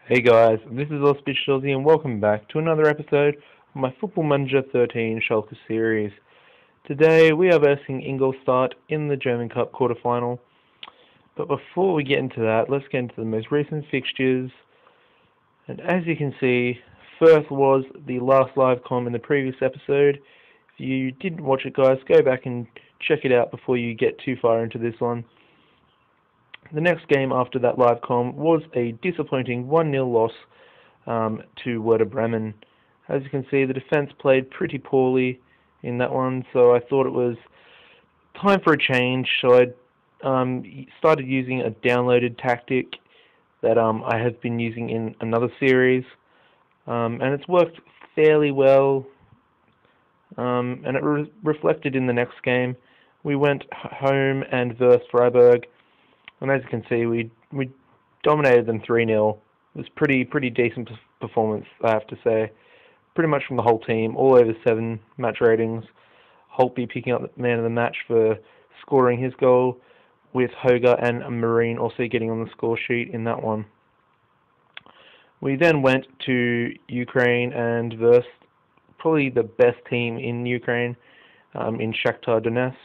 Hey guys, this is AuspiciousAussie and welcome back to another episode of my Football Manager 13 Schalke series. Today we are versing Ingolstadt in the German Cup quarterfinal. But before we get into that, let's get into the most recent fixtures. And as you can see, first was the last live com in the previous episode. If you didn't watch it guys, go back and check it out before you get too far into this one. The next game after that live com was a disappointing 1-0 loss to Werder Bremen. As you can see, the defence played pretty poorly in that one, so I thought it was time for a change. So I started using a downloaded tactic that I have been using in another series, and it's worked fairly well, and it reflected in the next game. We went home and versed Freiburg. And as you can see, we dominated them 3-0. It was pretty decent performance, I have to say. Pretty much from the whole team, all over 7 match ratings. Holtby picking up the man of the match for scoring his goal, with Hoga and Marine also getting on the score sheet in that one. We then went to Ukraine and versed probably the best team in Ukraine, in Shakhtar Donetsk.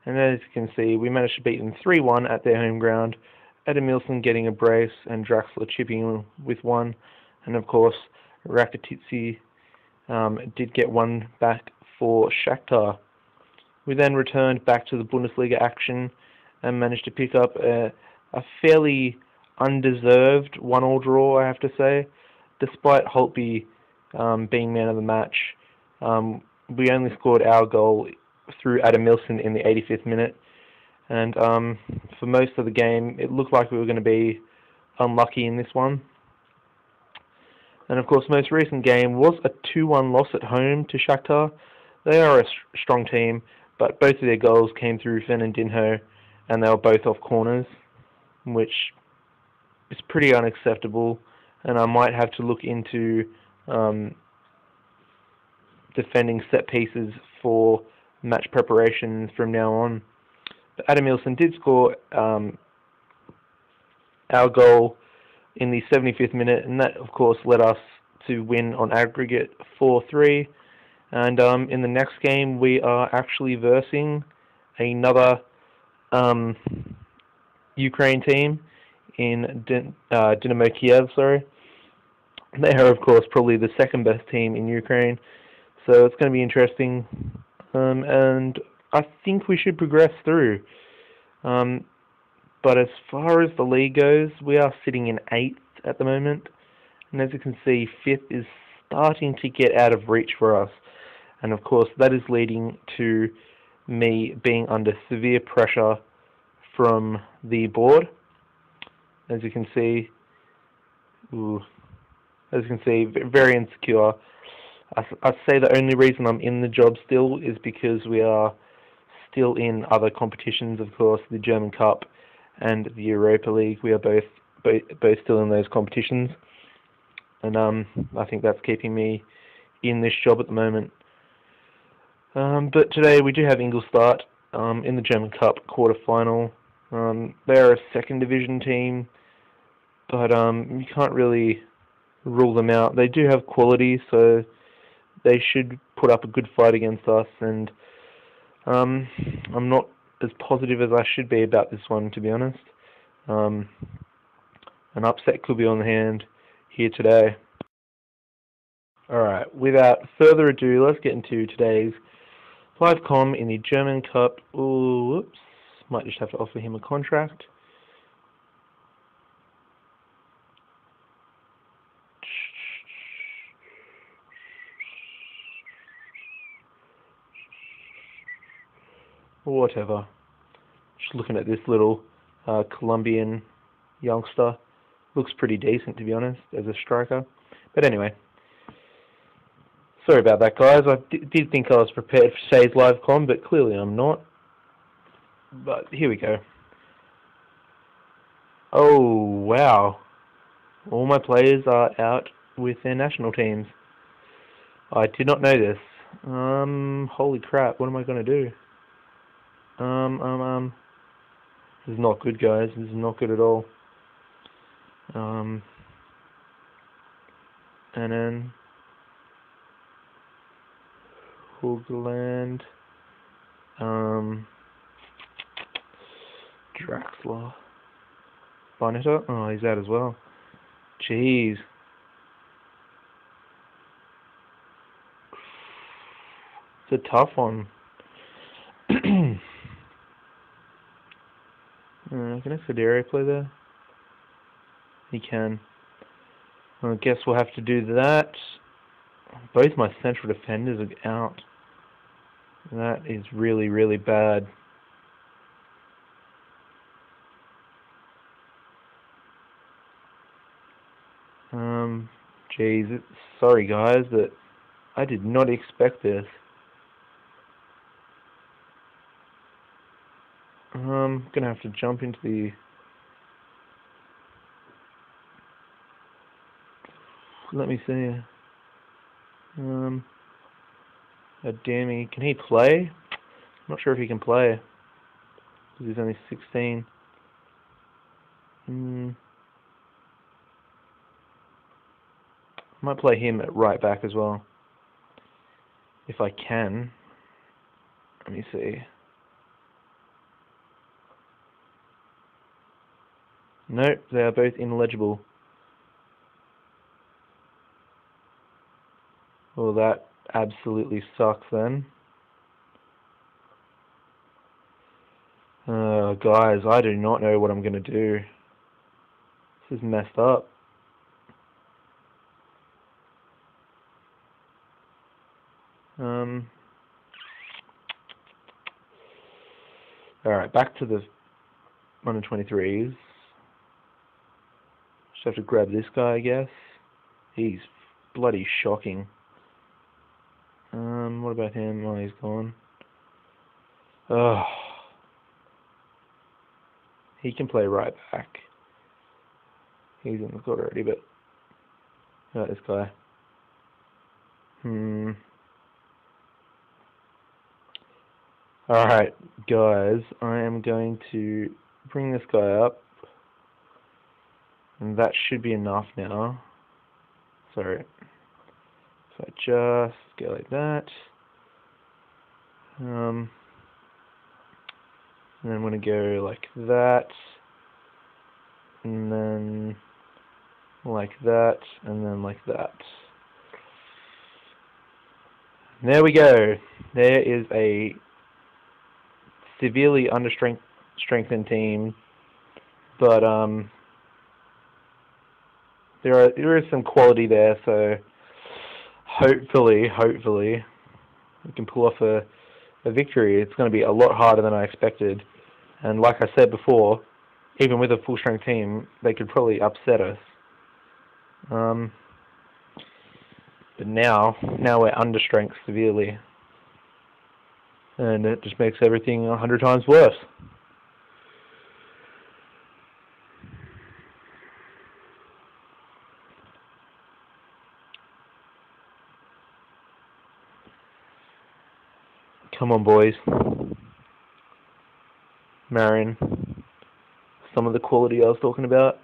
And as you can see, we managed to beat them 3-1 at their home ground. Adamilson getting a brace and Draxler chipping in with one. And of course, Rakitic did get one back for Shakhtar. We then returned back to the Bundesliga action and managed to pick up a fairly undeserved 1-1 draw, I have to say. Despite Holtby being man of the match, we only scored our goal through Adamilson in the 85th minute, and for most of the game it looked like we were going to be unlucky in this one. And of course, most recent game was a 2-1 loss at home to Shakhtar. They are a strong team, but both of their goals came through Fernandinho, and they were both off corners, which is pretty unacceptable, and I might have to look into defending set pieces for match preparation from now on. But Adamilson did score our goal in the 75th minute, and that of course led us to win on aggregate 4-3. And in the next game we are actually versing another Ukraine team in Dynamo Kiev. They are of course probably the second best team in Ukraine, so it's going to be interesting. And I think we should progress through. But as far as the league goes, we are sitting in 8th at the moment. And as you can see, 5th is starting to get out of reach for us. And of course, that is leading to me being under severe pressure from the board. As you can see, very insecure. I'd say the only reason I'm in the job still is because we are still in other competitions, of course, the German Cup and the Europa League. We are both still in those competitions, and I think that's keeping me in this job at the moment. But today we do have Ingolstadt in the German Cup quarterfinal. They are a second division team, but you can't really rule them out. They do have quality, so they should put up a good fight against us, and I'm not as positive as I should be about this one, to be honest. An upset could be on the hand here today. Alright, without further ado, let's get into today's live com in the German Cup. Ooh, whoops, might just have to offer him a contract. Whatever. Just looking at this little Colombian youngster. Looks pretty decent, to be honest, as a striker. But anyway, sorry about that, guys. I did think I was prepared for today's live com, but clearly I'm not. But here we go. Oh, wow. All my players are out with their national teams. I did not know this. Holy crap, what am I going to do? This is not good, guys. This is not good at all. and then Hoogland, Draxler, Bonetta. Oh, he's out as well. Jeez. It's a tough one. Can Federe play there? He can. Well, I guess we'll have to do that. Both my central defenders are out. That is really, really bad. Jeez, sorry guys, but I did not expect this. I'm gonna have to jump into the... Let me see. Ademi, can he play? I'm not sure if he can play, because he's only 16. I might play him at right back as well, if I can. Let me see. Nope, they are both ineligible. Well, that absolutely sucks then. Guys, I do not know what I'm going to do. This is messed up. Alright, back to the under 23s. Just have to grab this guy, I guess. He's bloody shocking. What about him? Oh, he's gone. Oh. He can play right back. He's in the squad already, but... How about this guy? Alright, guys, I am going to bring this guy up. And that should be enough now. Sorry. So I just go like that. And then I'm going to go like that. And then like that. And then like that. And there we go. There is a severely strengthened team. But there is some quality there, so hopefully we can pull off a victory. It's going to be a lot harder than I expected, and like I said before, even with a full strength team, they could probably upset us. But now we're under strength severely, and it just makes everything 100 times worse. Come on, boys. Marion. Some of the quality I was talking about.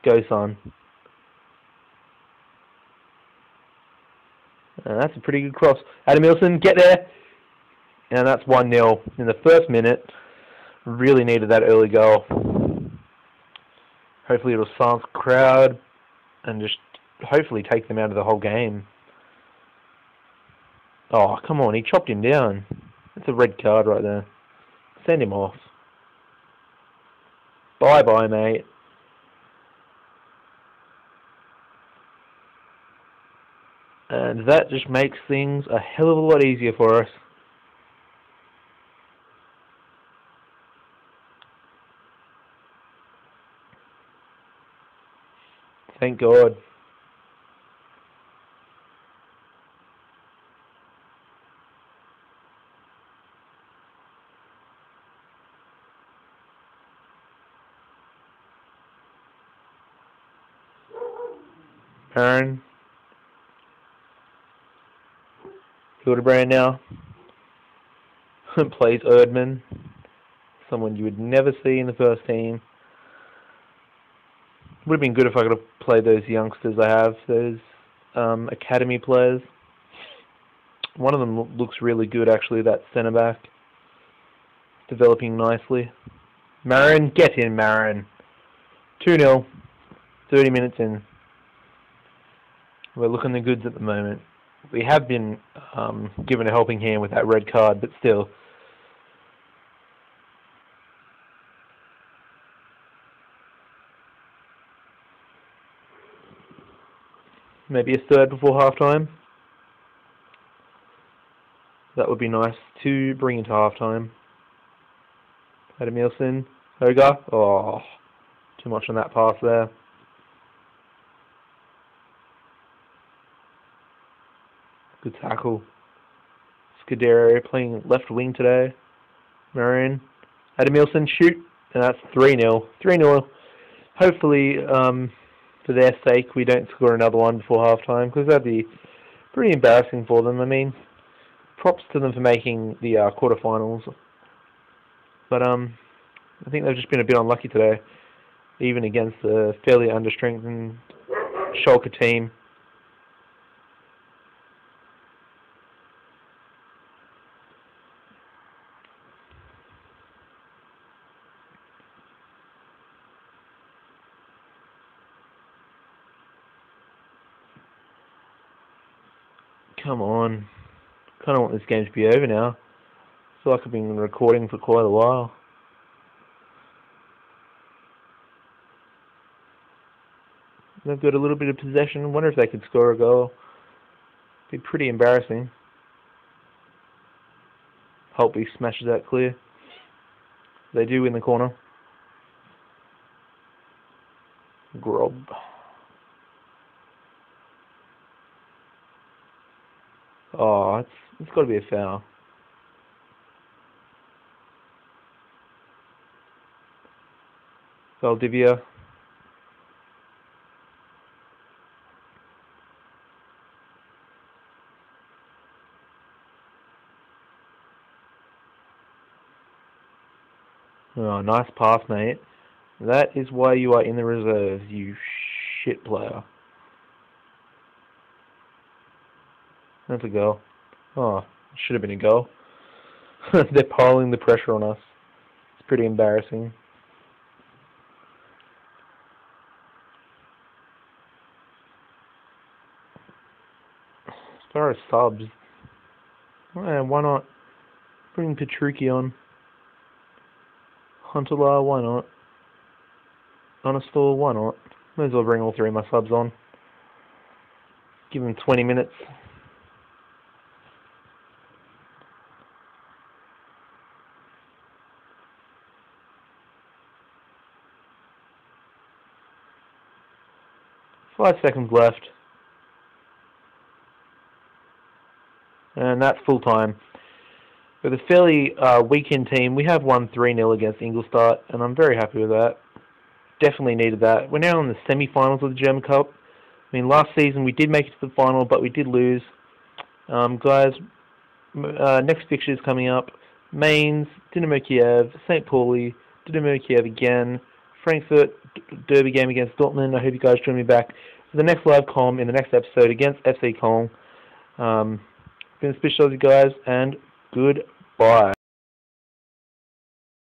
Go, son. And that's a pretty good cross. Adam Milson, get there! And that's 1-0 in the first minute. Really needed that early goal. Hopefully it'll silence the crowd and just hopefully take them out of the whole game. Oh, come on, he chopped him down. That's a red card right there. Send him off. Bye-bye, mate. And that just makes things a hell of a lot easier for us. Thank God. Aaron. Hildebrand now. Plays Erdmann. Someone you would never see in the first team. Would have been good if I could have played those youngsters I have, those academy players. One of them looks really good, actually, that centre back. Developing nicely. Marin, get in, Marin. 2-0. 30 minutes in. We're looking the goods at the moment. We have been given a helping hand with that red card, but still. Maybe a third before half-time. That would be nice to bring into half-time. Adamilson. Hoga. Oh, too much on that pass there. Good tackle. Scudero playing left wing today. Marion. Adamilson, shoot. And that's 3-0. 3-0. Hopefully, for their sake, we don't score another one before half-time, because that'd be pretty embarrassing for them. I mean, props to them for making the quarterfinals. But I think they've just been a bit unlucky today, even against a fairly understrengthened Schalke team. Come on. Kind of want this game to be over now. I feel like I've been recording for quite a while. They've got a little bit of possession. I wonder if they could score a goal. Be pretty embarrassing. Hope he smashes that clear. They do win the corner. Grob. Oh, it's got to be a foul. Valdivia. Oh, nice pass, mate. That is why you are in the reserves, you shit player. That's a goal. Oh, should have been a goal. They're piling the pressure on us. It's pretty embarrassing. As far as subs, why not bring Petrucci on? Huntelaar, why not? Honestor, why not? Might as well bring all three of my subs on. Give them 20 minutes. Five seconds left. And that's full time. With a fairly weakened team, we have won 3-0 against Ingolstadt, and I'm very happy with that. Definitely needed that. We're now in the semi-finals of the German Cup. I mean, last season we did make it to the final, but we did lose. Guys, next fixtures coming up. Mainz, Dynamo Kiev, St. Pauli, Dynamo Kiev again, Frankfurt, derby game against Dortmund. I hope you guys join me back for the next live comm in the next episode against FC Köln. Been suspicious, guys, and goodbye.